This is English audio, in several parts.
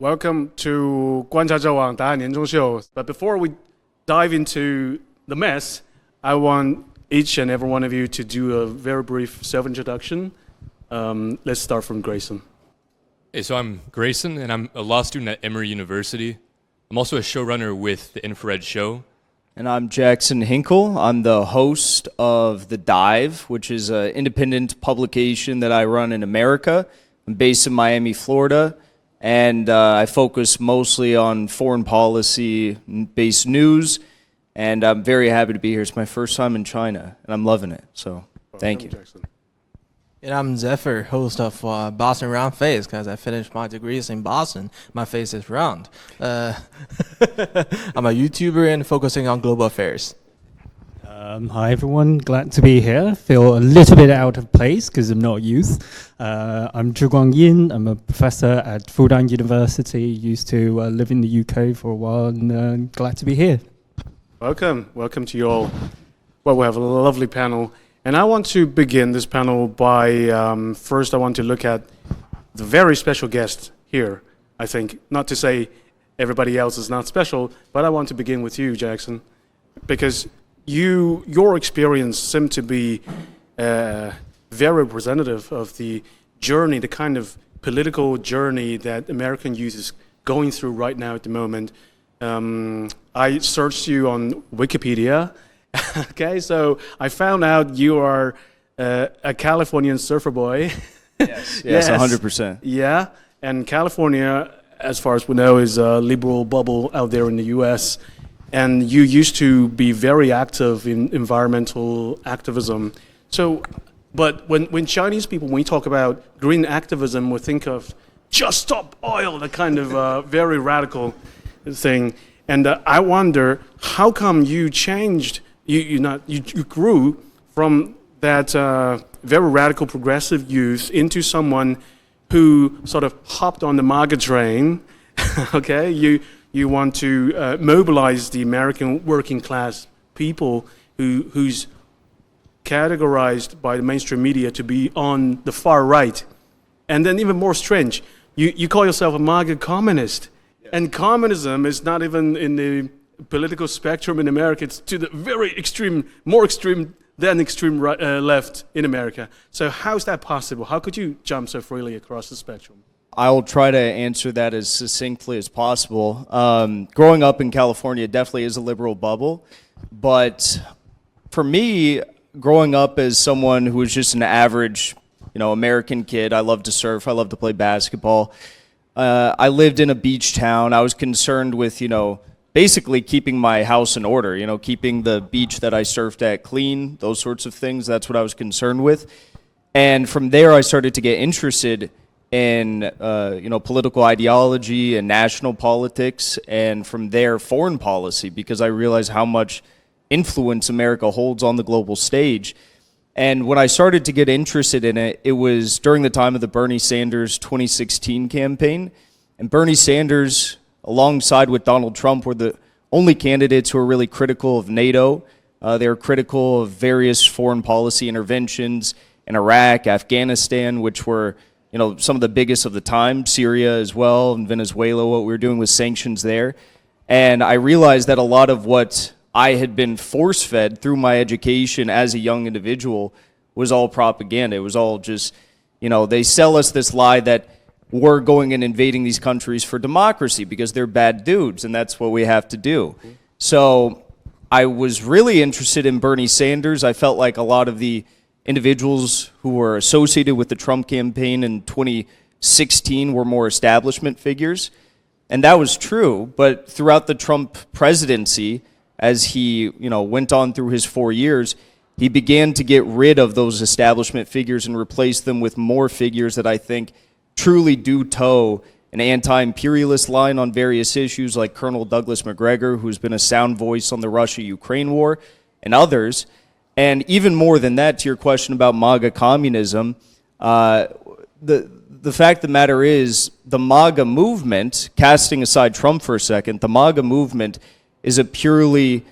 Welcome to 观察者网答案年终秀. But before we dive into the mess, I want each and every one of you to do a very brief self-introduction. Let's start from Grayson. Hey, so I'm Grayson, and I'm a law student at Emory University. I'm also a showrunner with the Infrared Show. And I'm Jackson Hinkle. I'm the host of The Dive, which is an independent publication that I run in America. I'm based in Miami, Florida, and I focus mostly on foreign policy-based news, and I'm very happy to be here. It's my first time in China, and I'm loving it, so thank you. Jackson. And I'm Zephyr, host of Boston Round Face, because I finished my degrees in Boston. My face is round. I'm a YouTuber and focusing on global affairs. Hi everyone, glad to be here. Feel a little bit out of place because I'm not youth. I'm Zhu Guangyin. I'm a professor at Fudan University. Used to live in the UK for a while, and glad to be here. Welcome to you all. Well, we have a lovely panel. And I want to begin this panel by, first I want to look at the very special guest here, I think. Not to say everybody else is not special, but I want to begin with you, Jackson, because your experience seemed to be very representative of the journey, the kind of political journey that American youth is going through right now at the moment. I searched you on Wikipedia. Okay, so I found out you are a Californian surfer boy. Yes, 100%. Yeah, and California, as far as we know, is a liberal bubble out there in the US. And you used to be very active in environmental activism. So, but when Chinese people, when we talk about green activism, we think of just stop oil, the kind of very radical thing. And I wonder, how come you changed? You grew from that very radical progressive youth into someone who sort of hopped on the MAGA train. Okay, you want to mobilize the American working class people who's categorized by the mainstream media to be on the far right. And then even more strange, you call yourself a MAGA communist. Yes. And communism is not even in the political spectrum in America. It's to the very extreme, more extreme than extreme right, left in America. So how is that possible? How could you jump so freely across the spectrum? I'll try to answer that as succinctly as possible. Growing up in California definitely is a liberal bubble, but for me, growing up as someone who was just an average, American kid, I loved to surf, I loved to play basketball. I lived in a beach town. I was concerned with, basically keeping my house in order, keeping the beach that I surfed at clean, those sorts of things. That's what I was concerned with. And from there, I started to get interested in, political ideology and national politics, and from there, foreign policy, because I realized how much influence America holds on the global stage. And when I started to get interested in it, it was during the time of the Bernie Sanders 2016 campaign. And Bernie Sanders, alongside with Donald Trump, were the only candidates who were really critical of NATO. They were critical of various foreign policy interventions in Iraq, Afghanistan, which were some of the biggest of the time, Syria as well, and Venezuela, what we were doing with sanctions there. And I realized that a lot of what I had been force-fed through my education as a young individual was all propaganda. It was all just, they sell us this lie that we're going and invading these countries for democracy because they're bad dudes, and that's what we have to do. So I was really interested in Bernie Sanders. I felt like a lot of the individuals who were associated with the Trump campaign in 2016 were more establishment figures, and that was true. But throughout the Trump presidency, as he went on through his 4 years, he began to get rid of those establishment figures and replace them with more figures that I think truly do toe an anti-imperialist line on various issues, like Colonel Douglas Macgregor, who's been a sound voice on the Russia-Ukraine war, and others. And even more than that, to your question about MAGA communism, the fact of the matter is the MAGA movement, casting aside Trump for a second, the MAGA movement is a purely,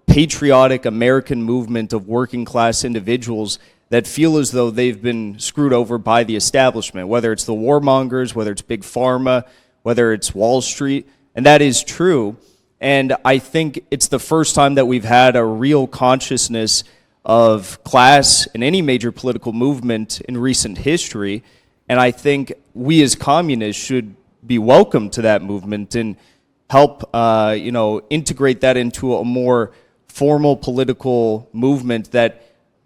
patriotic American movement of working class individuals that feel as though they've been screwed over by the establishment, whether it's the warmongers, whether it's Big Pharma, whether it's Wall Street, and that is true. And I think it's the first time that we've had a real consciousness of class in any major political movement in recent history. And I think we as communists should be welcome to that movement and help, integrate that into a more formal political movement that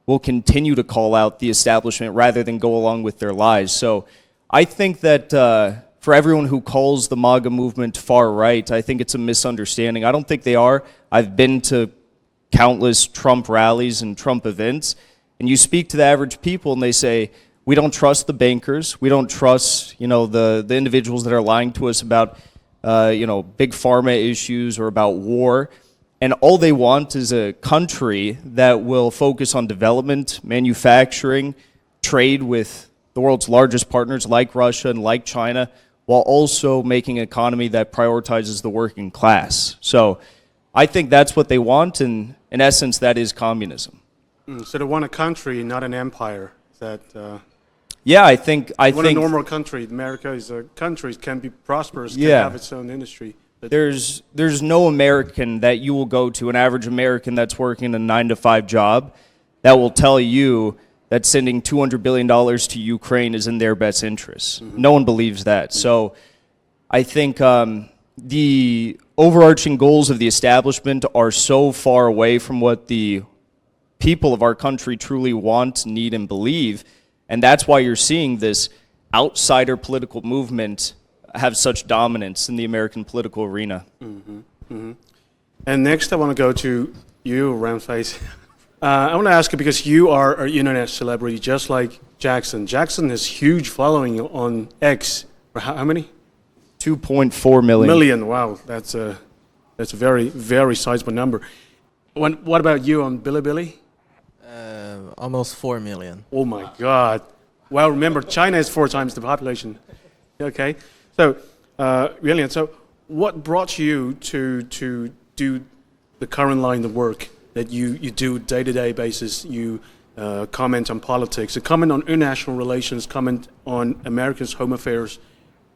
will continue to call out the establishment rather than go along with their lies. So I think that for everyone who calls the MAGA movement far right, I think it's a misunderstanding. I don't think they are. I've been to countless Trump rallies and Trump events, and you speak to the average people and they say, we don't trust the bankers, we don't trust the individuals that are lying to us about big pharma issues or about war. And all they want is a country that will focus on development, manufacturing, trade with the world's largest partners like Russia and like China, while also making an economy that prioritizes the working class. So I think that's what they want, and in essence, that is communism. So they want a country, not an empire. That yeah, I think a normal country. America is a country, it can be prosperous, can have its own industry. There's no American that you will go to, an average American that's working a 9-to-5 job, that will tell you that sending $200 billion to Ukraine is in their best interests. Mm-hmm. No one believes that. Mm-hmm. So I think the overarching goals of the establishment are so far away from what the people of our country truly want, need, and believe. And that's why you're seeing this outsider political movement have such dominance in the American political arena. Mm-hmm. Mm-hmm. And next I want to go to you, Roundface. I want to ask you, because you are an internet celebrity just like Jackson. Jackson has huge following on X. How many? 2.4 million. Million, wow, that's a very, very sizable number. What about you on Bilibili? Almost 4 million. Oh my God. Well, remember, China is 4 times the population. Okay. So, William, so what brought you to do the current line of work that you do day-to-day basis? You comment on politics, you comment on international relations, comment on America's home affairs.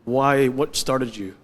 Why? What started you?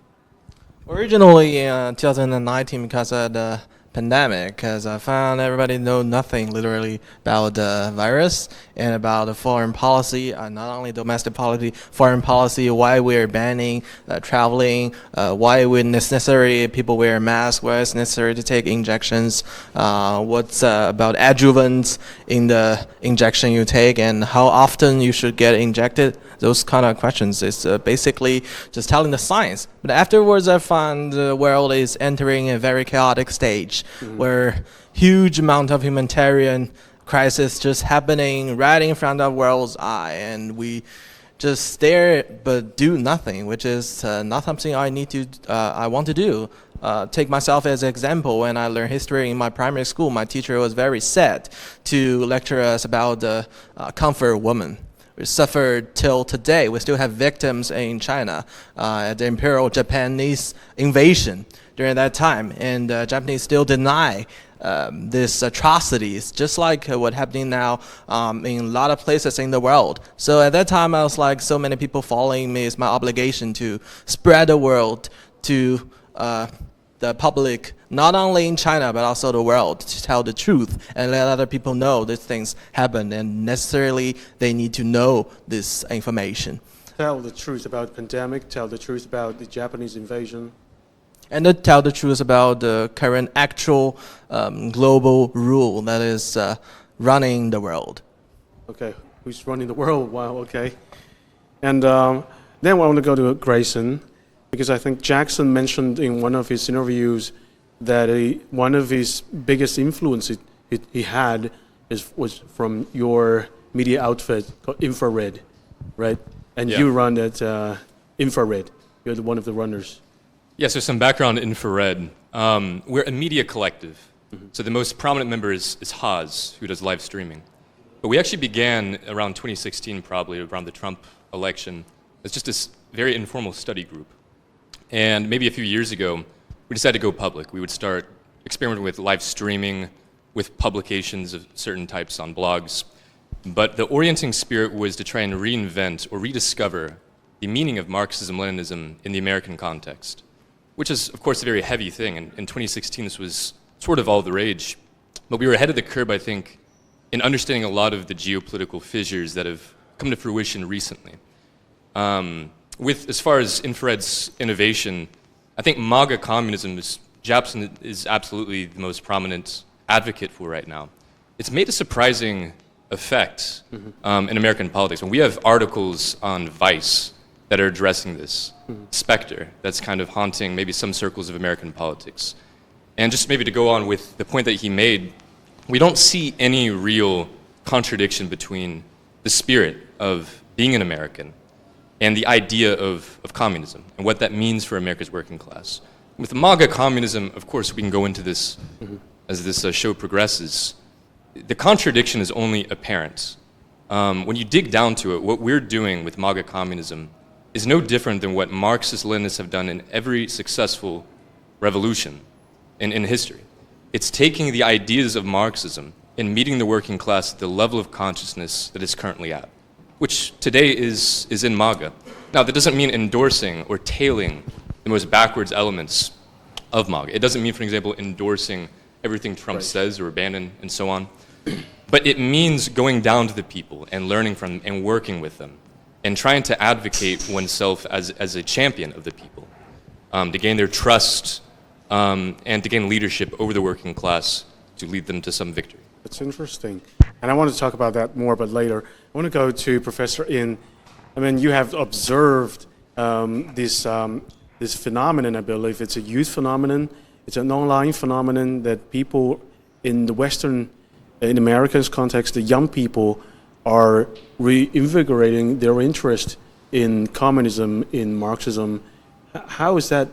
Originally in 2019, because of the pandemic, because I found everybody know nothing literally about the virus and about the foreign policy, not only domestic policy, foreign policy, why we're banning traveling, why when necessary people wear masks, why it's necessary to take injections, what's about adjuvants in the injection you take, and how often you should get injected. Those kind of questions. It's basically just telling the science. But afterwards, I found the world is entering a very chaotic stage, where huge amount of humanitarian crisis just happening right in front of the world's eye, and we just stare but do nothing, which is not something I want to do. Take myself as an example. When I learned history in my primary school, my teacher was very sad to lecture us about the comfort woman. We suffered till today. We still have victims in China at the Imperial Japanese invasion during that time, and Japanese still deny these atrocities, just like what's happening now in a lot of places in the world. So at that time, I was like, so many people following me, it's my obligation to spread the world to the public, not only in China but also the world, to tell the truth and let other people know these things happen, and necessarily they need to know this information. Tell the truth about the pandemic, tell the truth about the Japanese invasion. And to tell the truth about the current actual global rule that is running the world. Okay, who's running the world? Wow, okay. And then I want to go to Grayson, because I think Jackson mentioned in one of his interviews that one of his biggest influences he had was from your media outfit called Infrared, right? And you run that Infrared. You're one of the runners. Yeah, so some background on Infrared. We're a media collective. Mm-hmm. So the most prominent member is Haas, who does live streaming. But we actually began around 2016, probably around the Trump election, as just this very informal study group. And maybe a few years ago, we decided to go public. We would start experimenting with live streaming, with publications of certain types on blogs. But the orienting spirit was to try and reinvent or rediscover the the meaning of Marxism-Leninism in the American context, which is, of course, a very heavy thing. And in 2016, this was sort of all the rage. But we were ahead of the curve, I think, in understanding a lot of the geopolitical fissures that have come to fruition recently. As far as infrared's innovation, I think MAGA communism Japson is absolutely the most prominent advocate for right now. It's made a surprising effect in American politics. When we have articles on Vice that are addressing this specter that's kind of haunting maybe some circles of American politics. And just maybe to go on with the point that he made, we don't see any real contradiction between the spirit of being an American and the idea of communism and what that means for America's working class. With MAGA communism, of course, we can go into this as this show progresses. The contradiction is only apparent. When you dig down to it, what we're doing with MAGA communism is no different than what Marxist-Leninists have done in every successful revolution in history. It's taking the ideas of Marxism and meeting the working class at the level of consciousness that it's currently at, which today is in MAGA. Now, that doesn't mean endorsing or tailing the most backwards elements of MAGA. It doesn't mean, for example, endorsing everything Trump says or Bannon and so on. But it means going down to the people and learning from them and working with them and trying to advocate oneself as a champion of the people, to gain their trust and to gain leadership over the working class to lead them to some victory. That's interesting. And I want to talk about that more, but later. I want to go to Professor In. I mean, you have observed this phenomenon, I believe. It's a youth phenomenon. It's an online phenomenon that people in the Western, in America's context, the young people are reinvigorating their interest in communism, in Marxism. How is that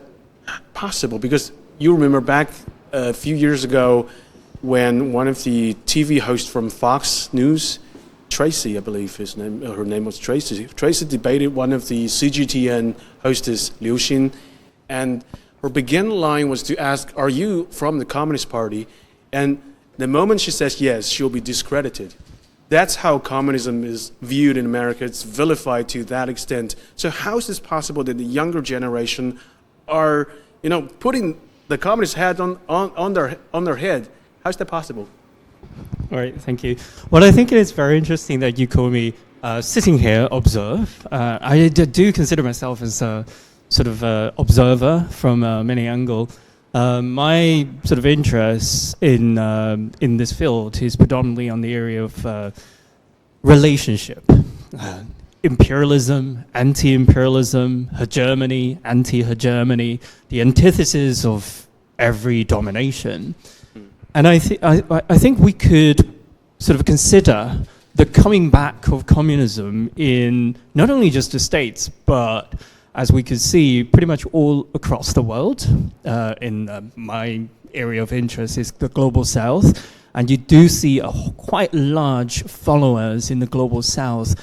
possible? Because you remember back a few years ago when one of the TV hosts from Fox News, Tracy, I believe her name was Tracy. Tracy debated one of the CGTN hostess, Liu Xin, and her begin line was to ask, "Are you from the Communist Party?" And the moment she says yes, she'll be discredited. That's how communism is viewed in America. It's vilified to that extent. So how is this possible that the younger generation are, putting the communist hat on their head? How is that possible? All right, thank you. Well, I think it is very interesting that you call me sitting here, observe. I do consider myself as a sort of observer from many angles. My sort of interest in this field is predominantly on the area of relationship, imperialism, anti-imperialism, hegemony, anti-hegemony, the antithesis of every domination. And I think we could sort of consider the coming back of communism in not only just the States, but as we could see, pretty much all across the world. My area of interest is the Global South, and you do see quite large followers in the Global South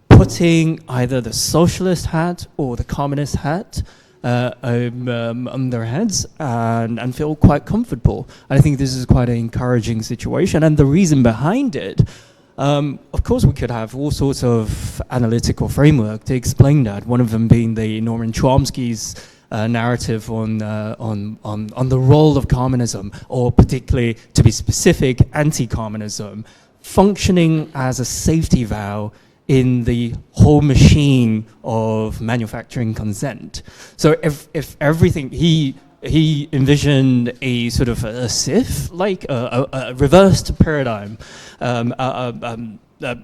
putting either the socialist hat or the communist hat on their heads and feel quite comfortable. I think this is quite an encouraging situation, and the reason behind it, of course, we could have all sorts of analytical framework to explain that. One of them being the Norman Chomsky's narrative on the role of communism, or particularly, to be specific, anti-communism, functioning as a safety valve in the whole machine of manufacturing consent. So if everything, he envisioned a sort of a SIF, like a reversed paradigm.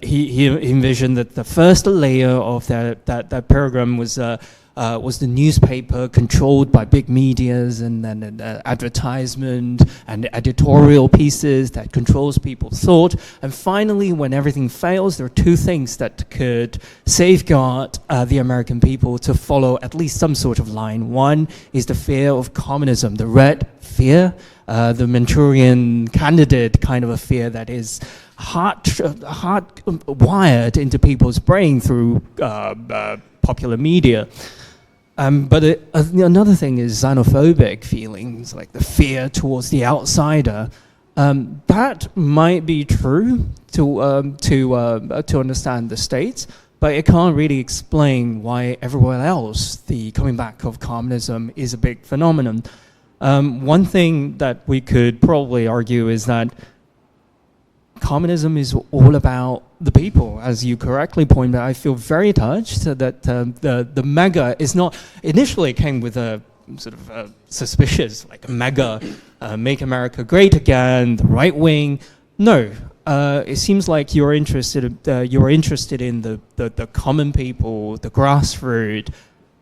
He envisioned that the first layer of that program was the newspaper controlled by big medias and then advertisement and editorial pieces that controls people's thought. And finally, when everything fails, there are two things that could safeguard the American people to follow at least some sort of line. One is the fear of communism, the red fear, the Manchurian candidate kind of a fear that is hard-wired into people's brain through popular media. But another thing is xenophobic feelings, like the fear towards the outsider. That might be true to understand the States, but it can't really explain why everywhere else the coming back of communism is a big phenomenon. One thing that we could probably argue is that communism is all about the people, as you correctly pointed out. I feel very touched that the MAGA is not, initially it came with a sort of suspicious, like MAGA, Make America Great Again, the right wing. No, it seems like you're interested in the common people, the grassroots,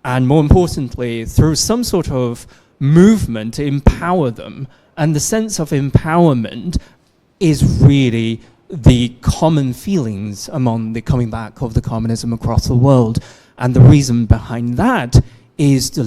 and more importantly, through some sort of movement to empower them. And the sense of empowerment is really the common feelings among the coming back of the communism across the world. And the reason behind that is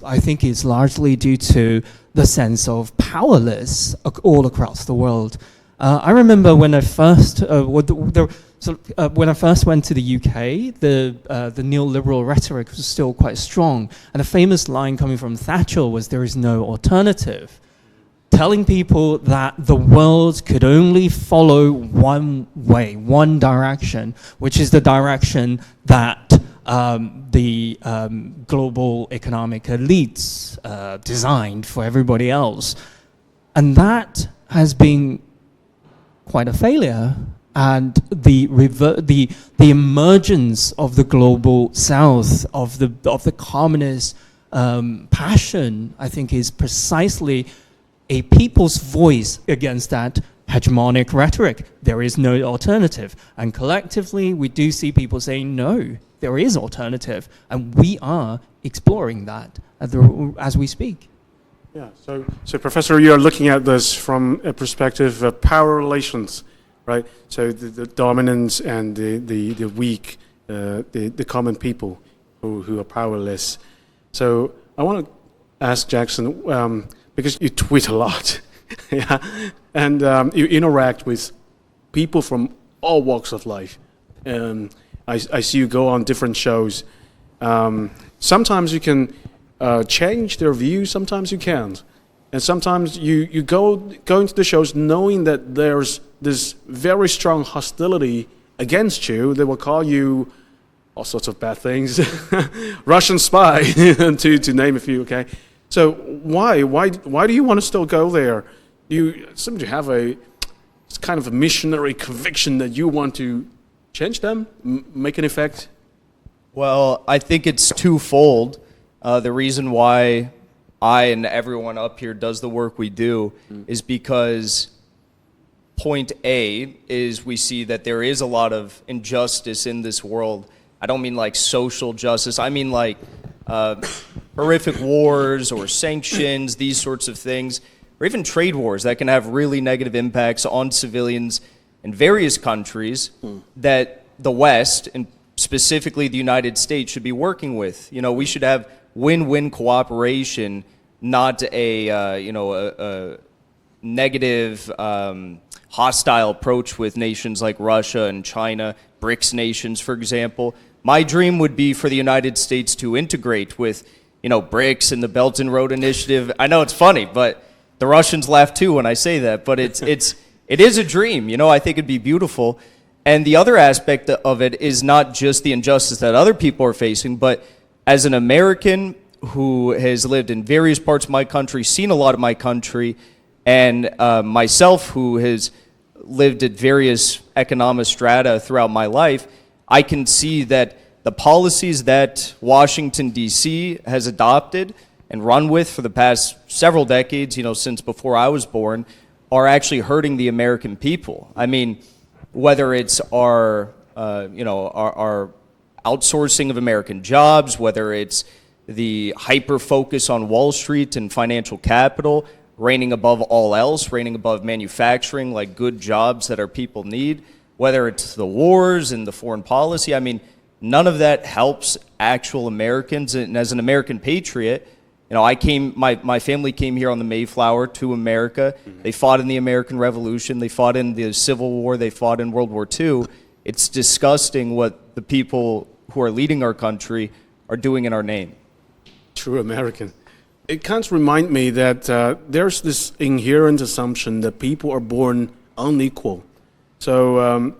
I think is largely due to the sense of powerless all across the world. I remember when I first when I first went to the UK, the neoliberal rhetoric was still quite strong, and a famous line coming from Thatcher was, "There is no alternative," telling people that the world could only follow one way, one direction, which is the direction that the global economic elites designed for everybody else. And that has been quite a failure. And the emergence of the global south, of the communist passion, I think, is precisely a people's voice against that hegemonic rhetoric. There is no alternative. And collectively, we do see people saying, no, there is alternative. And we are exploring that as we speak. Yeah, so Professor, you're looking at this from a perspective of power relations, right? So the dominance and the weak, the common people who are powerless. So I want to ask Jackson, because you tweet a lot, yeah, and you interact with people from all walks of life. I see you go on different shows. Sometimes you can change their views, sometimes you can't. And sometimes you go into the shows knowing that there's this very strong hostility against you. They will call you all sorts of bad things, Russian spy, to name a few, okay? So why do you want to still go there? You seem to have it's kind of a missionary conviction that you want to change them, make an effect? Well, I think it's twofold. The reason why I and everyone up here does the work we do is because point A is we see that there is a lot of injustice in this world. I don't mean like social justice. I mean like horrific wars or sanctions, these sorts of things, or even trade wars that can have really negative impacts on civilians in various countries that the West, and specifically the United States, should be working with. You know, we should have win-win cooperation, not a negative, hostile approach with nations like Russia and China, BRICS nations, for example. My dream would be for the United States to integrate with, BRICS and the Belt and Road Initiative. I know it's funny, but the Russians laugh too when I say that. But it is a dream. I think it'd be beautiful. And the other aspect of it is not just the injustice that other people are facing, but as an American who has lived in various parts of my country, seen a lot of my country, and myself who has lived at various economic strata throughout my life, I can see that the policies that Washington, D.C. has adopted and run with for the past several decades, since before I was born, are actually hurting the American people. I mean, whether it's our outsourcing of American jobs, whether it's the hyper-focus on Wall Street and financial capital, reigning above all else, reigning above manufacturing, like good jobs that our people need, whether it's the wars and the foreign policy. I mean, none of that helps actual Americans. And as an American patriot, my family came here on the Mayflower to America. They fought in the American Revolution. They fought in the Civil War. They fought in World War II. It's disgusting what the people who are leading our country are doing in our name. True American. It can't remind me that there's this inherent assumption that people are born unequal. So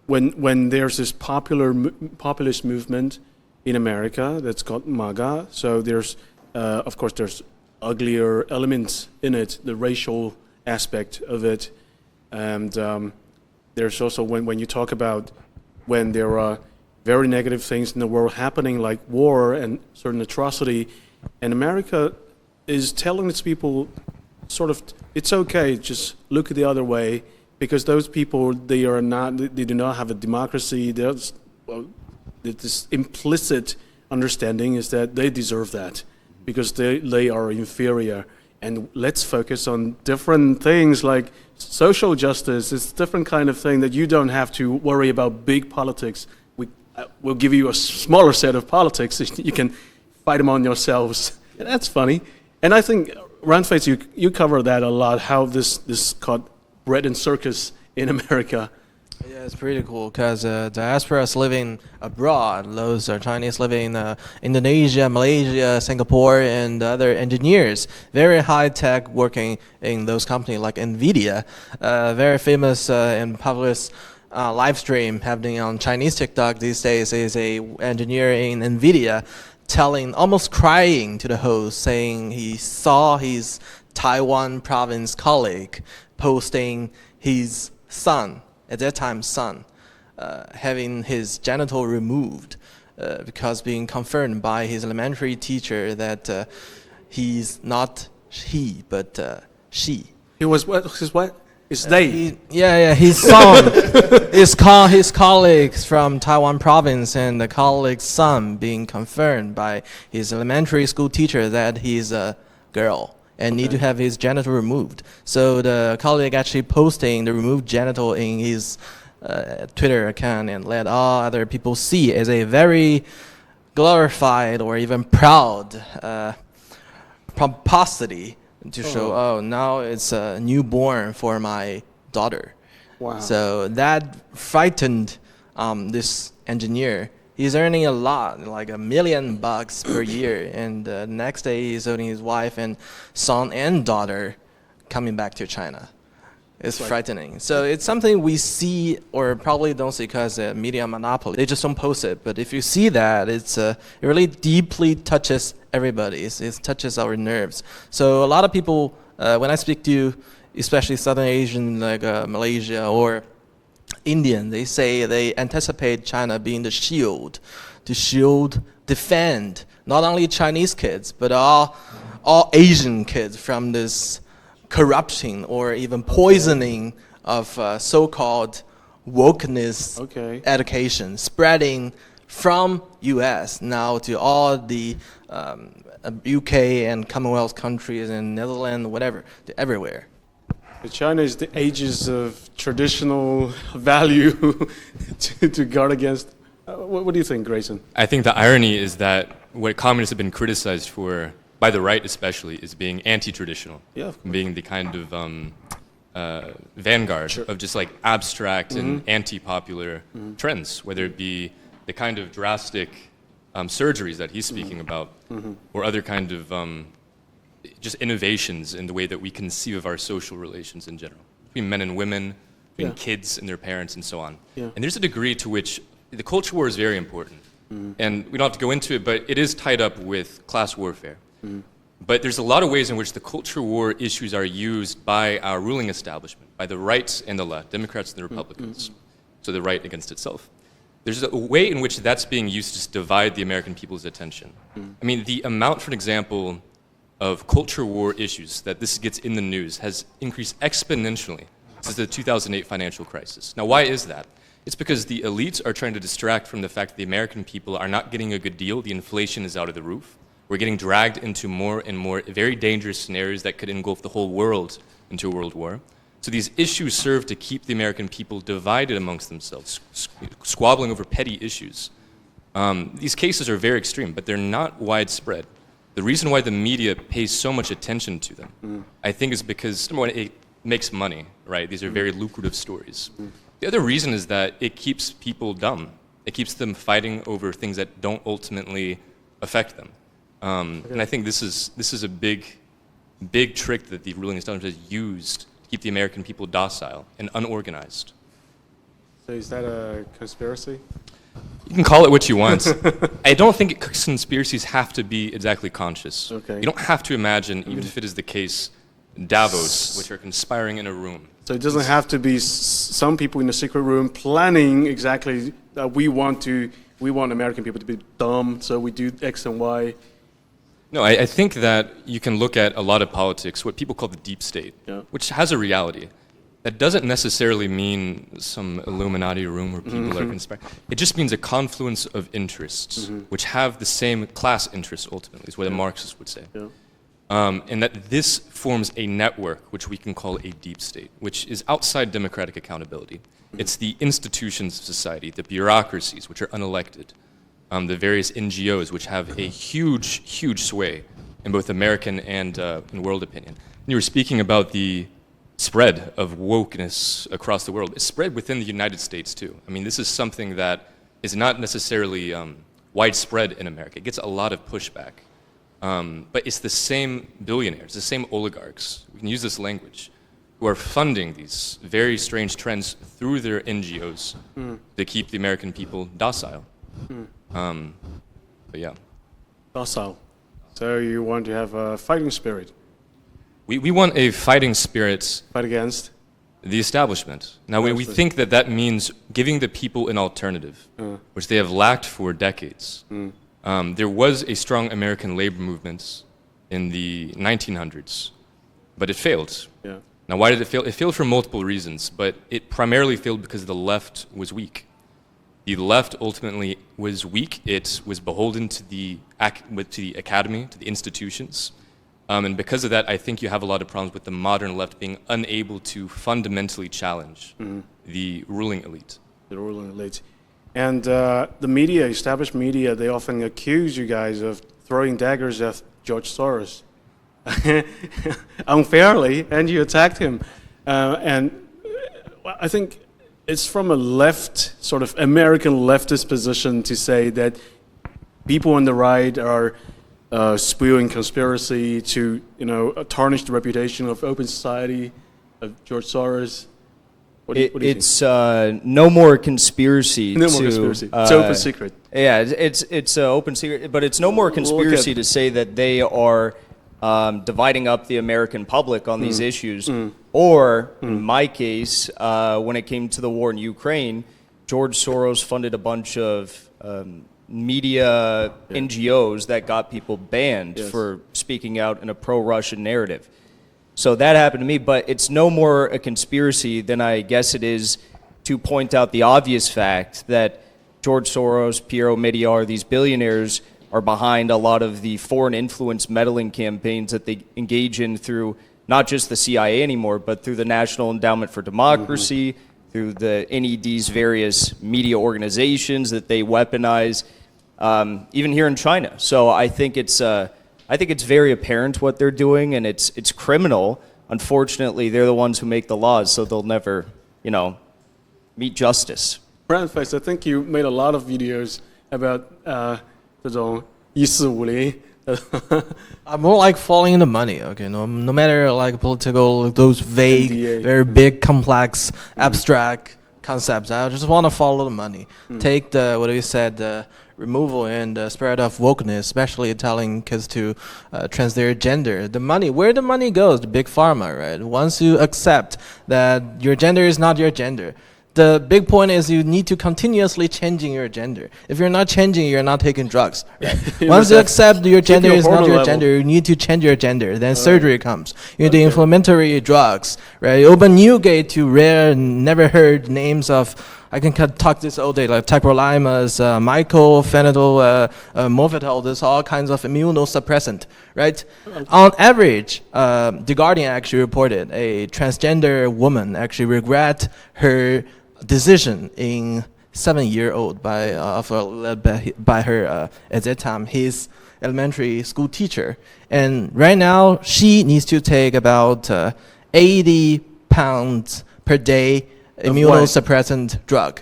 when there's this populist movement in America that's got MAGA, so there's of course there's uglier elements in it, the racial aspect of it, and there's also when you talk about when there are very negative things in the world happening, like war and certain atrocity, and America is telling its people sort of, it's okay, just look the other way, because those people, they do not have a democracy. There's, well, this implicit understanding is that they deserve that because they are inferior. And let's focus on different things like social justice. It's a different kind of thing that you don't have to worry about big politics. We'll give you a smaller set of politics. You can fight them on yourselves. And that's funny. And I think, Roundface, you cover that a lot, how this caught bread and circus in America. Yeah, it's pretty cool because diaspora is living abroad. Those are Chinese living in Indonesia, Malaysia, Singapore, and other engineers. Very high tech working in those companies like NVIDIA. Very famous and published live stream happening on Chinese TikTok these days is a engineer in NVIDIA telling, almost crying to the host, saying he saw his Taiwan province colleague posting his son, at that time son, having his genital removed because being confirmed by his elementary teacher that he's not he, but she. He was what? His what? It's they. His son, his colleagues from Taiwan province, and the colleague's son being confirmed by his elementary school teacher that he's a girl and need to have his genital removed. So the colleague actually posting the removed genital in his Twitter account and let all other people see as a very glorified or even proud pomposity to show, oh, now it's a newborn for my daughter. Wow. So that frightened this engineer. He's earning a lot, like $1 million per year, and the next day he's owning his wife and son and daughter coming back to China. It's frightening. So it's something we see or probably don't see because media monopoly. They just don't post it. But if you see that, it really deeply touches everybody. It touches our nerves. So a lot of people, when I speak to, especially Southern Asian like Malaysia or Indian, they say they anticipate China being the shield, to shield, defend not only Chinese kids but all Asian kids from this corruption or even poisoning of so-called wokeness education spreading from U.S. now to all the UK and Commonwealth countries and Netherlands, whatever, to everywhere. China is the ages of traditional value to guard against. What do you think, Grayson? I think the irony is that what communists have been criticized for, by the right especially, is being anti-traditional, being the kind of vanguard of just like abstract and anti-popular trends, whether it be the kind of drastic surgeries that he's speaking about, or other kind of just innovations in the way that we conceive of our social relations in general, between men and women, between kids and their parents, and so on. And there's a degree to which the culture war is very important. And we don't have to go into it, but it is tied up with class warfare. But there's a lot of ways in which the culture war issues are used by our ruling establishment, by the right and the left, Democrats and the Republicans, so the right against itself. There's a way in which that's being used to just divide the American people's attention. I mean, the amount, for example, of culture war issues that this gets in the news has increased exponentially since the 2008 financial crisis. Now, why is that? It's because the elites are trying to distract from the fact that the American people are not getting a good deal. The inflation is out of the roof. We're getting dragged into more and more very dangerous scenarios that could engulf the whole world into a world war. So these issues serve to keep the American people divided amongst themselves, squabbling over petty issues. These cases are very extreme, but they're not widespread. The reason why the media pays so much attention to them, I think, is because, number one, it makes money, right? These are very lucrative stories. The other reason is that it keeps people dumb. It keeps them fighting over things that don't ultimately affect them. And I think this is a big trick that the ruling establishment has used to keep the American people docile and unorganized. So is that a conspiracy? You can call it what you want. I don't think conspiracies have to be exactly conscious. Okay. You don't have to imagine, even if it is the case, Davos, which are conspiring in a room. So it doesn't have to be some people in the secret room planning exactly that we want American people to be dumb, so we do X and Y. No, I think that you can look at a lot of politics, what people call the deep state, Yeah. which has a reality. That doesn't necessarily mean some Illuminati room where people are conspiring. It just means a confluence of interests, which have the same class interests, ultimately, is what a Marxist would say. Yeah. And that this forms a network, which we can call a deep state, which is outside democratic accountability. It's the institutions of society, the bureaucracies, which are unelected, the various NGOs, which have a huge, huge sway in both American and in world opinion. And you were speaking about the spread of wokeness across the world. It's spread within the United States, too. I mean, this is something that is not necessarily widespread in America. It gets a lot of pushback. But it's the same billionaires, the same oligarchs, we can use this language, who are funding these very strange trends through their NGOs to keep the American people docile. But yeah. Docile. So you want to have a fighting spirit. We want a fighting spirit, Fight against. the establishment. Now, we think that that means giving the people an alternative, which they have lacked for decades. There was a strong American labor movement in the 1900s, but it failed. Yeah. Now, why did it fail? It failed for multiple reasons, but it primarily failed because the left was weak. The left ultimately was weak. It was beholden to the academy, to the institutions. And because of that, I think you have a lot of problems with the modern left being unable to fundamentally challenge the ruling elite. The ruling elite. And the media, established media, they often accuse you guys of throwing daggers at George Soros unfairly, and you attacked him. And I think it's from a left, sort of American leftist position to say that people on the right are spewing conspiracy to, tarnish the reputation of open society, of George Soros. What do you think? It's no more conspiracy. No more conspiracy. It's open secret. Yeah, it's open secret, but it's no more conspiracy to say that they are dividing up the American public on these issues. Or, in my case, when it came to the war in Ukraine, George Soros funded a bunch of media NGOs that got people banned for speaking out in a pro-Russian narrative. So that happened to me, but it's no more a conspiracy than I guess it is to point out the obvious fact that George Soros, Piero Mediar, these billionaires are behind a lot of the foreign influence meddling campaigns that they engage in through not just the CIA anymore, but through the National Endowment for Democracy, through the NED's various media organizations that they weaponize, even here in China. So I think it's very apparent what they're doing, and it's criminal. Unfortunately, they're the ones who make the laws, so they'll never, meet justice. Brand Face, I think you made a lot of videos about 这种1450. I'm more like following the money, okay? No matter like political, those vague, NDA. very big, complex, abstract concepts. I just want to follow the money. Take the, what you said, the removal and the spread of wokeness, especially telling kids to trans their gender. The money, where the money goes, the big pharma, right? Once you accept that your gender is not your gender, the big point is you need to continuously changing your gender. If you're not changing, you're not taking drugs. Right? Once you accept your gender is not your gender, you need to change your gender. Then surgery comes. You need the inflammatory drugs. Right? You open new gate to rare, never heard names of. I can talk this all day, like tacrolimus, mycophenol, Movitol. There's all kinds of immunosuppressant, right? On average, The Guardian actually reported a transgender woman actually regret her decision in 7-year-old by her at that time his elementary school teacher, and right now she needs to take about 80 pounds per day immunosuppressant drug.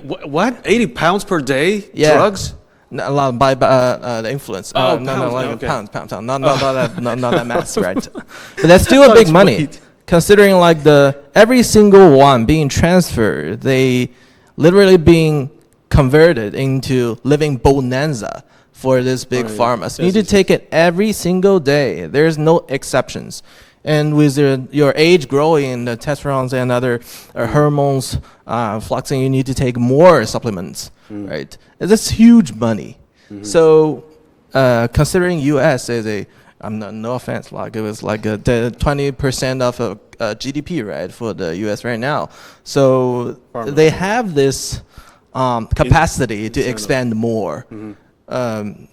What? 80 pounds per day? Yeah. Drugs? A lot by the influence. Oh, pounds, not that mass, right? But that's still a big money, considering like every single one being transferred, they literally being converted into living bonanza for this big pharma. So you need to take it every single day. There's no exceptions. And with your age growing, the testosterone and other hormones fluxing, you need to take more supplements, right? That's huge money. So considering U.S. as no offense, like it was like the 20% of GDP, right, for the U.S. right now. So they have this capacity to expand more.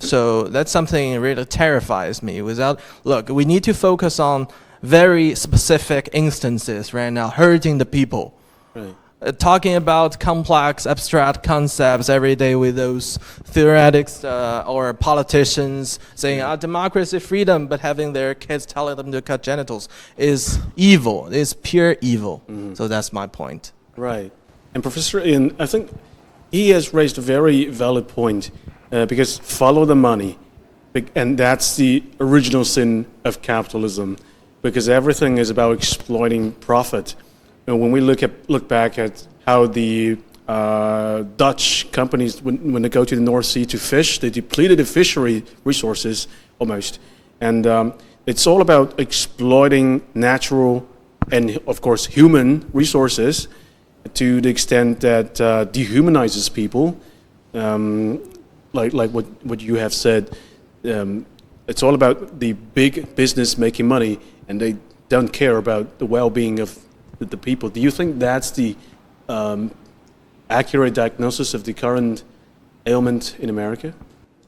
So that's something that really terrifies me. Look, we need to focus on very specific instances right now, hurting the people. Right. Talking about complex, abstract concepts every day with those theoretics or politicians saying democracy, freedom, but having their kids telling them to cut genitals is evil. It's pure evil. So that's my point. Right. And Professor Ian, I think he has raised a very valid point because follow the money. And that's the original sin of capitalism, because everything is about exploiting profit. And when we look back at how the Dutch companies, when they go to the North Sea to fish, they depleted the fishery resources almost. And it's all about exploiting natural and, of course, human resources to the extent that dehumanizes people. Like what you have said, it's all about the big business making money, and they don't care about the well-being of the people. Do you think that's the accurate diagnosis of the current ailment in America?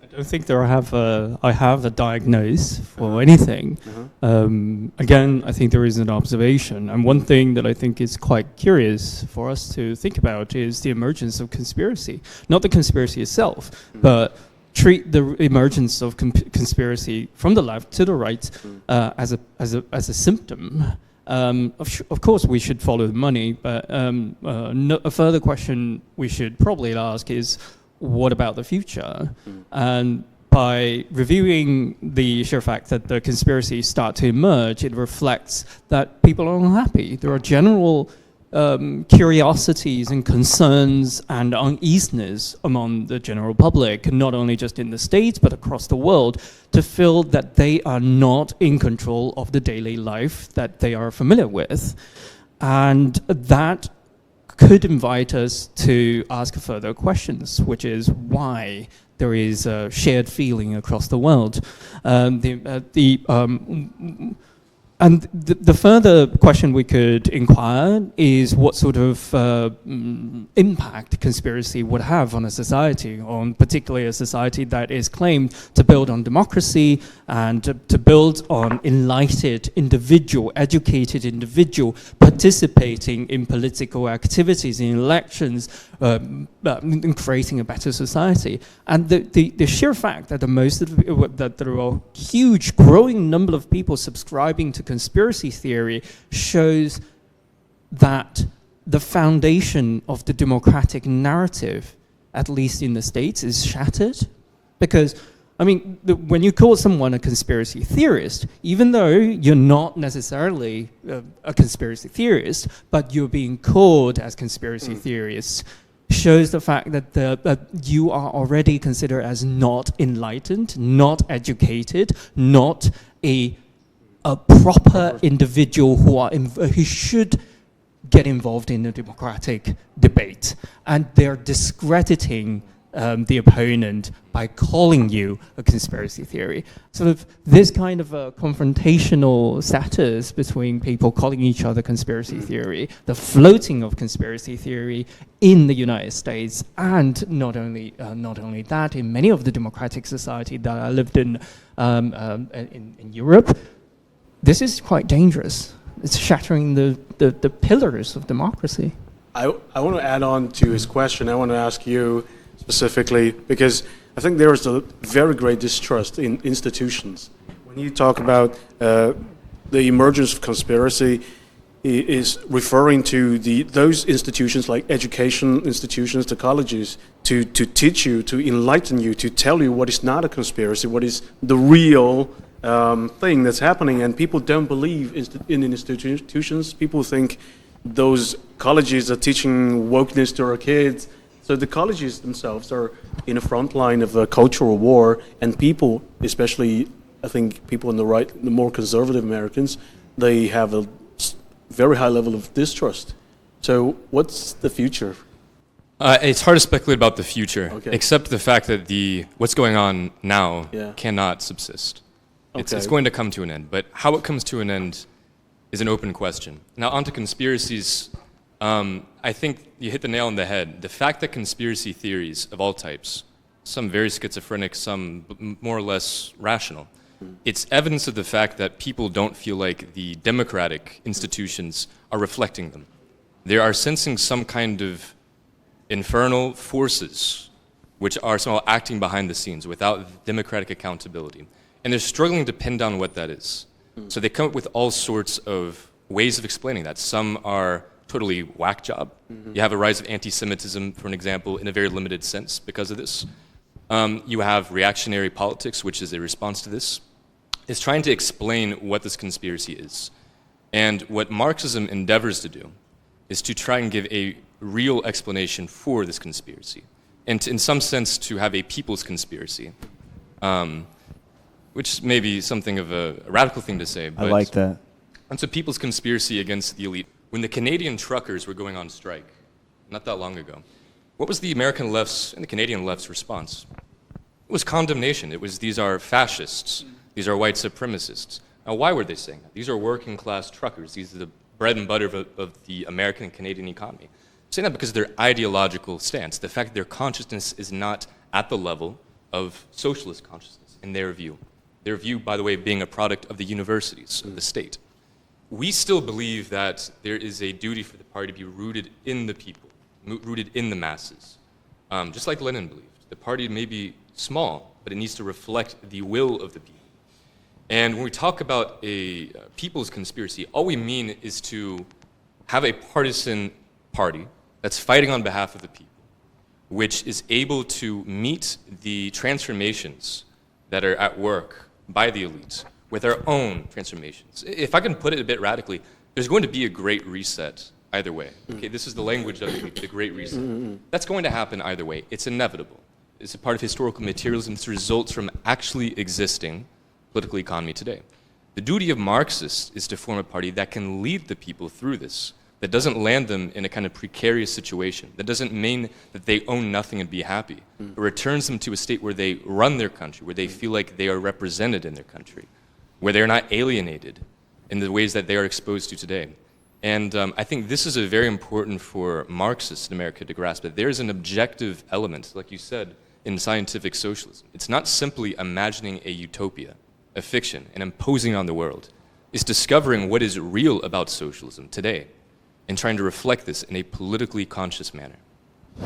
I don't think I have a diagnosis for anything. Again, I think there is an observation, and one thing that I think is quite curious for us to think about is the emergence of conspiracy. Not the conspiracy itself, but treat the emergence of conspiracy from the left to the right as a symptom. Of course, we should follow the money, but a further question we should probably ask is, what about the future? And by reviewing the sheer fact that the conspiracies start to emerge, it reflects that people are unhappy. There are general curiosities and concerns and uneasiness among the general public, not only just in the States, but across the world, to feel that they are not in control of the daily life that they are familiar with. And that could invite us to ask further questions, which is why there is a shared feeling across the world. And the further question we could inquire is what sort of impact conspiracy would have on a society, on particularly a society that is claimed to build on democracy and to build on enlightened individual, educated individual participating in political activities, in elections, in creating a better society. And the sheer fact that that there are a huge growing number of people subscribing to conspiracy theory shows that the foundation of the democratic narrative, at least in the States, is shattered. Because, I mean, when you call someone a conspiracy theorist, even though you're not necessarily a conspiracy theorist, but you're being called as conspiracy theorists, shows the fact that you are already considered as not enlightened, not educated, not a proper individual who should get involved in a democratic debate. And they're discrediting the opponent by calling you a conspiracy theory. Sort of this kind of a confrontational status between people calling each other conspiracy theory, the floating of conspiracy theory in the United States, and not only that, in many of the democratic society that I lived in Europe, this is quite dangerous. It's shattering the pillars of democracy. I want to add on to his question. I want to ask you specifically, because I think there is a very great distrust in institutions. When you talk about the emergence of conspiracy, is referring to those institutions like education institutions, the colleges, to teach you, to enlighten you, to tell you what is not a conspiracy, what is the real thing that's happening. And people don't believe in institutions. People think those colleges are teaching wokeness to our kids. So the colleges themselves are in the front line of a cultural war, and people, especially I think people on the right, the more conservative Americans, they have a very high level of distrust. So what's the future? It's hard to speculate about the future, Okay. except the fact that what's going on now Yeah. cannot subsist. It's Okay. going to come to an end, but how it comes to an end is an open question. Now, onto conspiracies. I think you hit the nail on the head. The fact that conspiracy theories of all types, some very schizophrenic, some more or less rational, it's evidence of the fact that people don't feel like the democratic institutions are reflecting them. They are sensing some kind of infernal forces which are somehow acting behind the scenes without democratic accountability. And they're struggling to pin down what that is. So they come up with all sorts of ways of explaining that. Some are totally whack job. You have a rise of anti-Semitism, for an example, in a very limited sense because of this. You have reactionary politics, which is a response to this. It's trying to explain what this conspiracy is. And what Marxism endeavors to do is to try and give a real explanation for this conspiracy. And to, in some sense, to have a people's conspiracy. Which may be something of a radical thing to say. But I like that. it's a people's conspiracy against the elite. When the Canadian truckers were going on strike, not that long ago, what was the American left's and the Canadian left's response? It was condemnation. It was, these are fascists. These are white supremacists. Now, why were they saying that? These are working class truckers. These are the bread and butter of the American and Canadian economy. Saying that because of their ideological stance, the fact that their consciousness is not at the level of socialist consciousness in their view. Their view, by the way, being a product of the universities, of the state. We still believe that there is a duty for the party to be rooted in the people, rooted in the masses. Just like Lenin believed. The party may be small, but it needs to reflect the will of the people. And when we talk about a people's conspiracy, all we mean is to have a partisan party that's fighting on behalf of the people, which is able to meet the transformations that are at work by the elites with our own transformations. If I can put it a bit radically, there's going to be a great reset either way. Okay, this is the language of the great reset. That's going to happen either way. It's inevitable. It's a part of historical materialism. This results from actually existing political economy today. The duty of Marxists is to form a party that can lead the people through this, that doesn't land them in a kind of precarious situation, that doesn't mean that they own nothing and be happy, but returns them to a state where they run their country, where they feel like they are represented in their country, where they're not alienated in the ways that they are exposed to today. And I think this is a very important for Marxists in America to grasp, that there is an objective element, like you said, in scientific socialism. It's not simply imagining a utopia, a fiction, and imposing on the world. It's discovering what is real about socialism today and trying to reflect this in a politically conscious manner.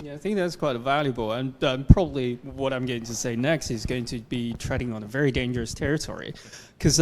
Yeah, I think that's quite valuable, and probably what I'm going to say next is going to be treading on a very dangerous territory, because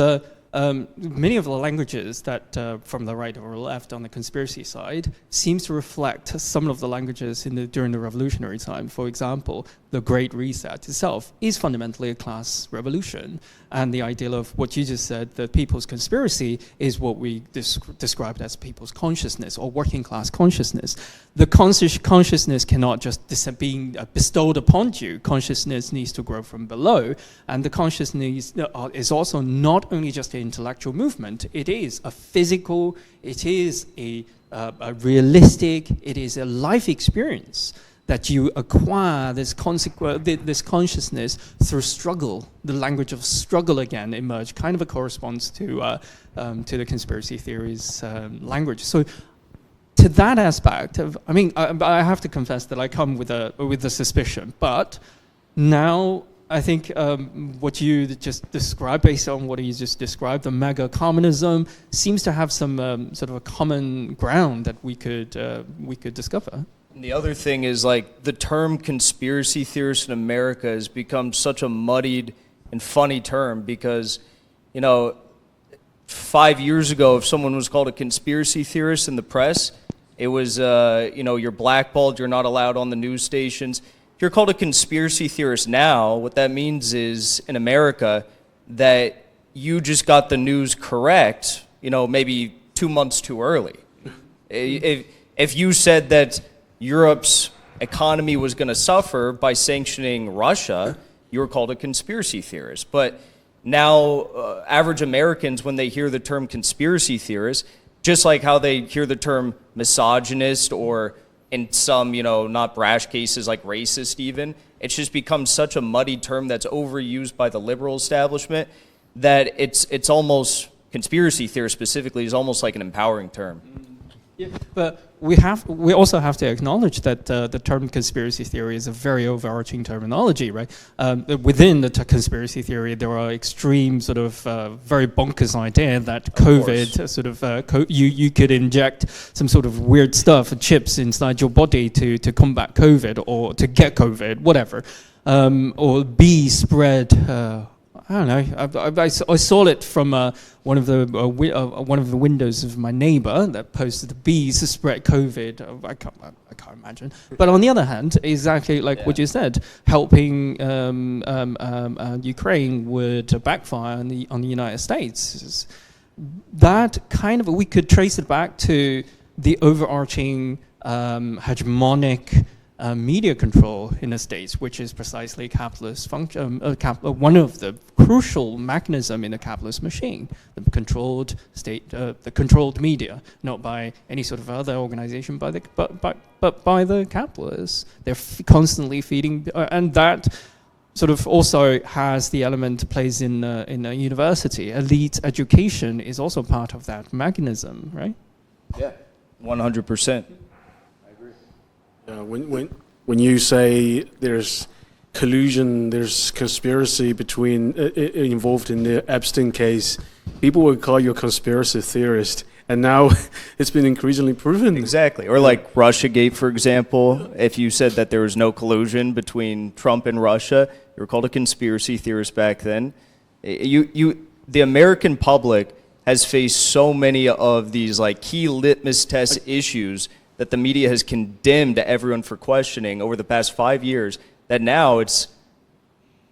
many of the languages that from the right or left on the conspiracy side seems to reflect some of the languages during the revolutionary time. For example, the Great Reset itself is fundamentally a class revolution, and the ideal of what you just said, the people's conspiracy, is what we described as people's consciousness or working class consciousness. The consciousness cannot just be bestowed upon you. Consciousness needs to grow from below, and the consciousness is also not only just an intellectual movement. It is a physical, it is a realistic, it is a life experience that you acquire this consciousness through struggle. The language of struggle again emerged, kind of corresponds to the conspiracy theories language. So to that aspect of, I have to confess that I come with a suspicion, but now I think what you just described, based on what you just described, the MAGA communism seems to have some sort of a common ground that we could discover. And the other thing is, like, the term conspiracy theorist in America has become such a muddied and funny term because, 5 years ago, if someone was called a conspiracy theorist in the press, it was, you're blackballed, you're not allowed on the news stations. If you're called a conspiracy theorist now, what that means is, in America, that you just got the news correct, maybe 2 months too early. If you said that Europe's economy was going to suffer by sanctioning Russia, you were called a conspiracy theorist. But now, average Americans, when they hear the term conspiracy theorist, just like how they hear the term misogynist or in some, not brash cases like racist even, it's just become such a muddy term that's overused by the liberal establishment that it's almost, conspiracy theorist specifically, is almost like an empowering term. Yeah, but we also have to acknowledge that the term conspiracy theory is a very overarching terminology, right? Within the conspiracy theory, there are extreme sort of very bonkers idea that COVID sort of you could inject some sort of weird stuff, chips inside your body to combat COVID or to get COVID, whatever, or be spread. I don't know. I saw it from one of the windows of my neighbor that posted the bees to spread COVID. I can't imagine. But on the other hand, exactly like what you said, helping Ukraine would backfire on the United States. That kind of, we could trace it back to the overarching hegemonic media control in the States, which is precisely capitalist function, one of the crucial mechanism in the capitalist machine, the controlled state, the controlled media, not by any sort of other organization, but by the capitalists. They're constantly feeding, and that sort of also has the element plays in a university. Elite education is also part of that mechanism, right? Yeah, 100%. When you say there's collusion, there's conspiracy involved in the Epstein case, people would call you a conspiracy theorist, and now it's been increasingly proven. Exactly, or like Russiagate, for example. If you said that there was no collusion between Trump and Russia, you were called a conspiracy theorist back then. The American public has faced so many of these like key litmus test issues that the media has condemned everyone for questioning over the past 5 years, that now it's,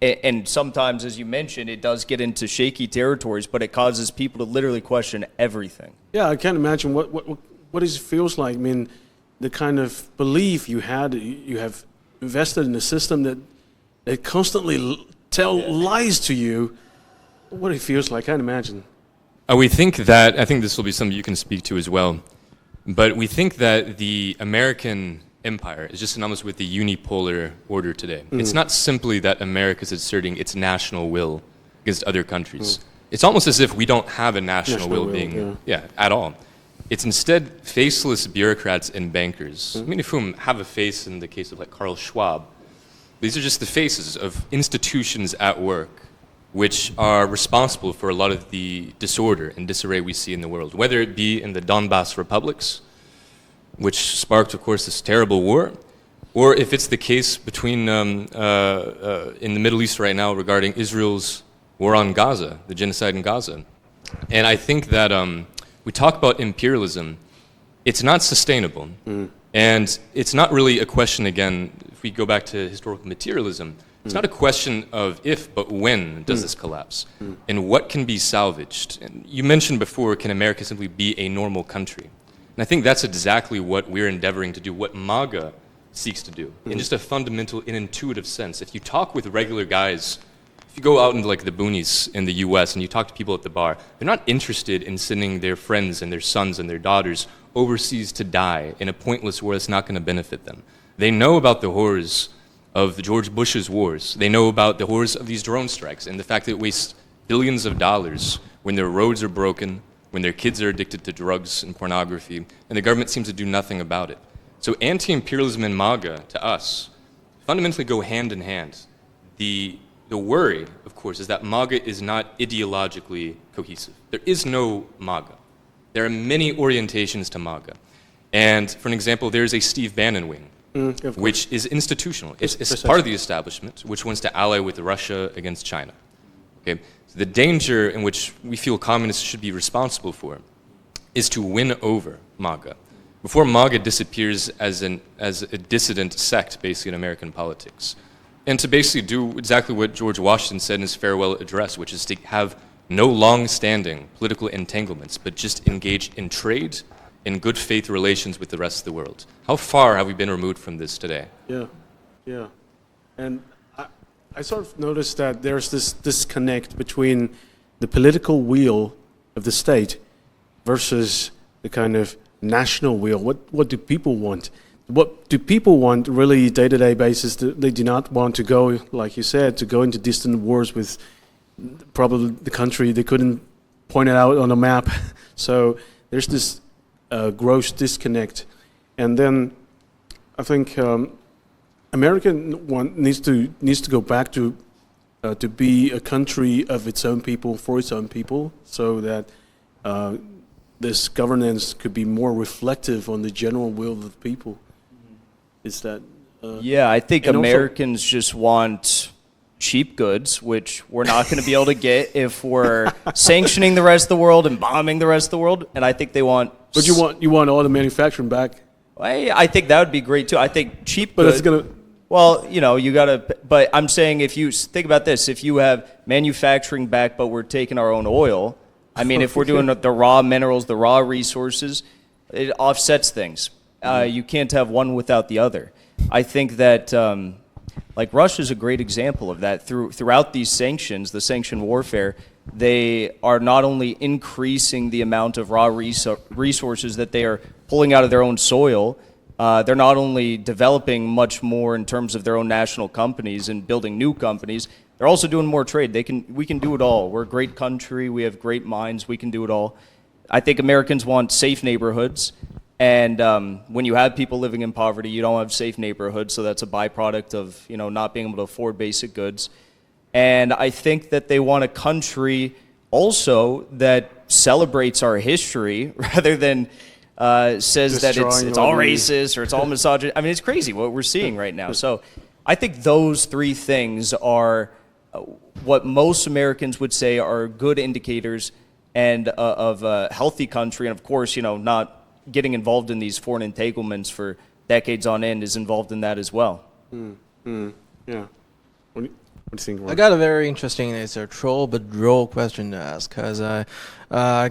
and sometimes, as you mentioned, it does get into shaky territories, but it causes people to literally question everything. Yeah, I can't imagine what it feels like. I mean, the kind of belief you have invested in a system that constantly tell lies to you, what it feels like, I can't imagine. I think this will be something you can speak to as well. But we think that the American empire is just synonymous with the unipolar order today. It's not simply that America is asserting its national will against other countries. It's almost as if we don't have a national will at all. It's instead faceless bureaucrats and bankers, many of whom have a face in the case of like Carl Schwab. These are just the faces of institutions at work, which are responsible for a lot of the disorder and disarray we see in the world, whether it be in the Donbass republics, which sparked, of course, this terrible war, or if it's the case between in the Middle East right now regarding Israel's war on Gaza, the genocide in Gaza. And I think that we talk about imperialism, it's not sustainable. And it's not really a question, again, if we go back to historical materialism, it's not a question of if, but when does this collapse? And what can be salvaged? And you mentioned before, can America simply be a normal country? And I think that's exactly what we're endeavoring to do, what MAGA seeks to do, in just a fundamental and intuitive sense. If you talk with regular guys, if you go out into like the boonies in the US and you talk to people at the bar, they're not interested in sending their friends and their sons and their daughters overseas to die in a pointless war that's not going to benefit them. They know about the horrors of George Bush's wars. They know about the horrors of these drone strikes and the fact that it wastes billions of dollars when their roads are broken, when their kids are addicted to drugs and pornography, and the government seems to do nothing about it. So anti-imperialism and MAGA, to us, fundamentally go hand in hand. The worry, of course, is that MAGA is not ideologically cohesive. There is no MAGA. There are many orientations to MAGA. And for an example, there's a Steve Bannon wing, which is institutional. It's part of the establishment, which wants to ally with Russia against China. Okay? So the danger in which we feel communists should be responsible for is to win over MAGA before MAGA disappears as a dissident sect, basically, in American politics. And to basically do exactly what George Washington said in his farewell address, which is to have no long-standing political entanglements, but just engage in trade in good faith relations with the rest of the world. How far have we been removed from this today? Yeah, yeah. And I sort of noticed that there's this disconnect between the political will of the state versus the kind of national will. What do people want? What do people want really day-to-day basis? They do not want to go, like you said, to go into distant wars with probably the country they couldn't point it out on a map. So there's this gross disconnect. And then I think America needs to go back to be a country of its own people, for its own people, so that this governance could be more reflective on the general will of the people. Is that? Yeah, I think and also- Americans just want cheap goods, which we're not going to be able to get if we're sanctioning the rest of the world and bombing the rest of the world. And I think they want. But you want all the manufacturing back. I think that would be great too. I think cheap But goods. it's gonna. Well, you gotta. But I'm saying if you think about this, if you have manufacturing back, but we're taking our own oil. I mean, if we're doing the raw minerals, the raw resources, it offsets things. You can't have one without the other. I think that. Like Russia is a great example of that. Throughout these sanctions, the sanction warfare, they are not only increasing the amount of raw resources that they are pulling out of their own soil, they're not only developing much more in terms of their own national companies and building new companies, they're also doing more trade. We can do it all. We're a great country. We have great minds. We can do it all. I think Americans want safe neighborhoods. And when you have people living in poverty, you don't have safe neighborhoods, so that's a byproduct of not being able to afford basic goods. And I think that they want a country also that celebrates our history rather than says that it's all racist or it's all misogynist. I mean, it's crazy what we're seeing right now. So I think those three things are what most Americans would say are good indicators and of a healthy country. And of course, not getting involved in these foreign entanglements for decades on end is involved in that as well. Yeah. What do you think, Ron? I got a very interesting, it's a troll but droll question to ask, because I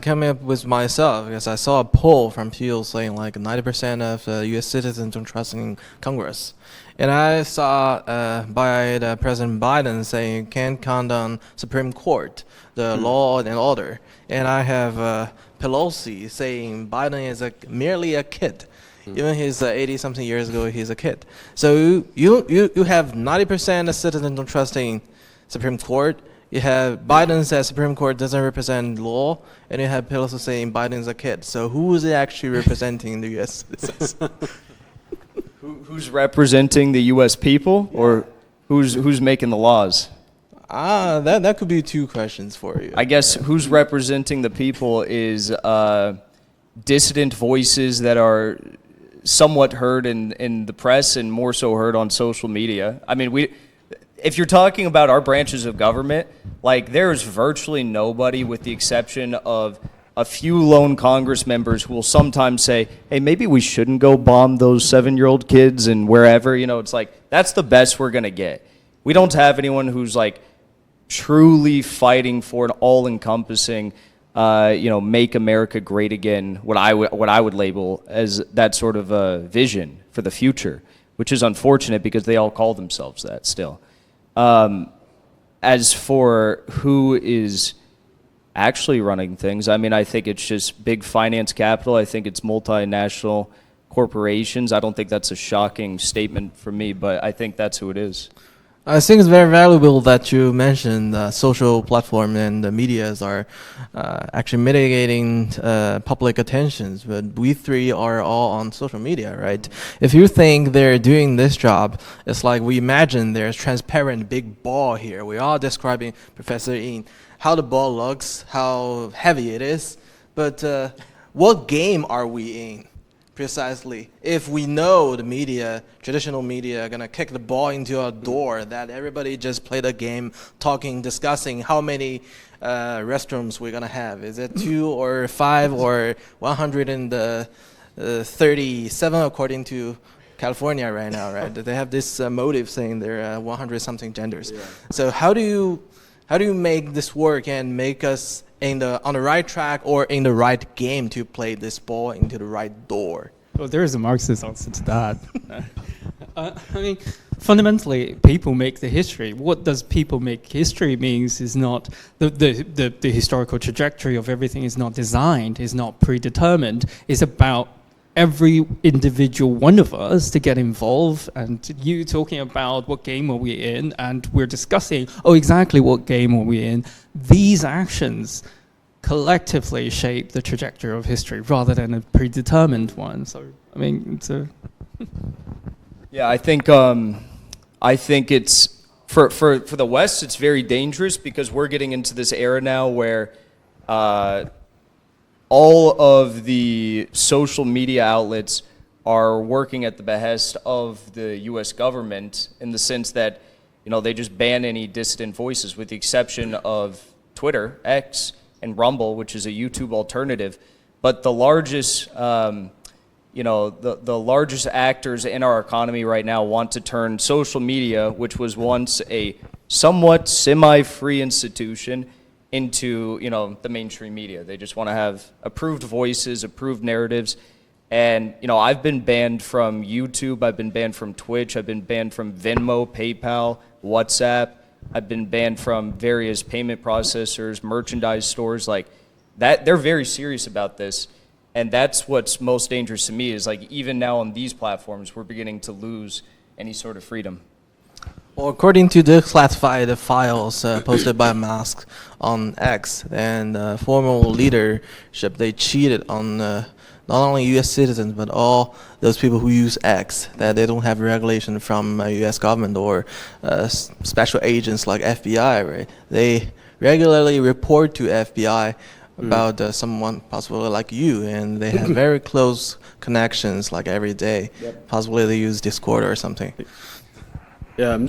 came up with myself because I saw a poll from Pew saying like 90% of U.S. citizens don't trust in Congress. And I saw by the President Biden saying you can't count on Supreme Court, the law and order. And I have Pelosi saying Biden is merely a kid. Even he's 80-something years ago, he's a kid. So you have 90% of citizens don't trust in Supreme Court. You have Biden says Supreme Court doesn't represent law, and you have Pelosi saying Biden's a kid. So who is actually representing the U.S. citizens? Who's representing the U.S. people, or who's making the laws? That could be two questions for you. I guess who's representing the people is dissident voices that are somewhat heard in the press and more so heard on social media. I mean, if you're talking about our branches of government, like there's virtually nobody with the exception of a few lone Congress members who will sometimes say, hey, maybe we shouldn't go bomb those 7-year-old kids and wherever, it's like, that's the best we're going to get. We don't have anyone who's like truly fighting for an all-encompassing, make America great again, what I would label as that sort of a vision for the future, which is unfortunate because they all call themselves that still. As for who is actually running things, I mean, I think it's just big finance capital. I think it's multinational corporations. I don't think that's a shocking statement for me, but I think that's who it is. I think it's very valuable that you mentioned social platform and the medias are actually mitigating public attentions, but we three are all on social media, right? If you think they're doing this job, it's like we imagine there's transparent big ball here. We're all describing Professor Yin, how the ball looks, how heavy it is, but what game are we in? Precisely. If we know the media, traditional media, are going to kick the ball into our door, that everybody just play the game, talking, discussing how many restrooms we're going to have. Is it 2 or 5 or 137 according to California right now, right? They have this motive saying there are 100-something genders. Yeah. So how do you make this work and make us on the right track or in the right game to play this ball into the right door? Well, there is a Marxist answer to that. I mean, fundamentally, people make the history. What does people make history means is not the historical trajectory of everything is not designed, is not predetermined. It's about every individual one of us to get involved, and you talking about what game are we in, and we're discussing, oh, exactly what game are we in. These actions collectively shape the trajectory of history rather than a predetermined one. So, I mean, it's a... Yeah, I think it's for the West, it's very dangerous because we're getting into this era now where all of the social media outlets are working at the behest of the U.S. government in the sense that, you know, they just ban any dissident voices with the exception of Twitter, X, and Rumble, which is a YouTube alternative. But the largest, the largest actors in our economy right now want to turn social media, which was once a somewhat semi-free institution, into, you know, the mainstream media. They just want to have approved voices, approved narratives. And, you know, I've been banned from YouTube, I've been banned from Twitch, I've been banned from Venmo, PayPal, WhatsApp. I've been banned from various payment processors, merchandise stores, like that. They're very serious about this. And that's what's most dangerous to me is, like, even now on these platforms, we're beginning to lose any sort of freedom. Well, according to the classified files posted by Musk on X and former leadership, they cheated on not only U.S. citizens but all those people who use X, that they don't have regulation from U.S. government or special agents like FBI, right? They regularly report to FBI about someone possibly like you, and they have very close connections like every day. Yep. Possibly they use Discord or something. Yeah,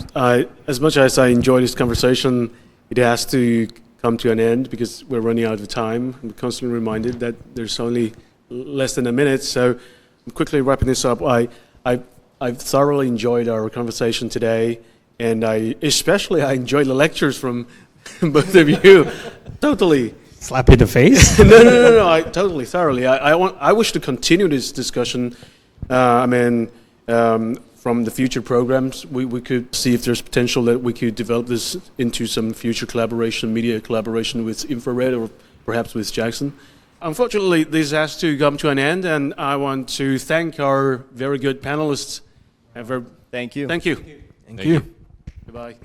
as much as I enjoy this conversation, it has to come to an end because we're running out of time. I'm constantly reminded that there's only less than a minute, so I'm quickly wrapping this up. I've thoroughly enjoyed our conversation today, and I enjoyed the lectures from both of you. Totally. Slap in the face? No, I totally, thoroughly. I wish to continue this discussion. From the future programs, we could see if there's potential that we could develop this into some future collaboration, media collaboration with Infrared or perhaps with Jackson. Unfortunately, this has to come to an end, and I want to thank our very good panelists. Thank you. Thank you. Thank you. Goodbye.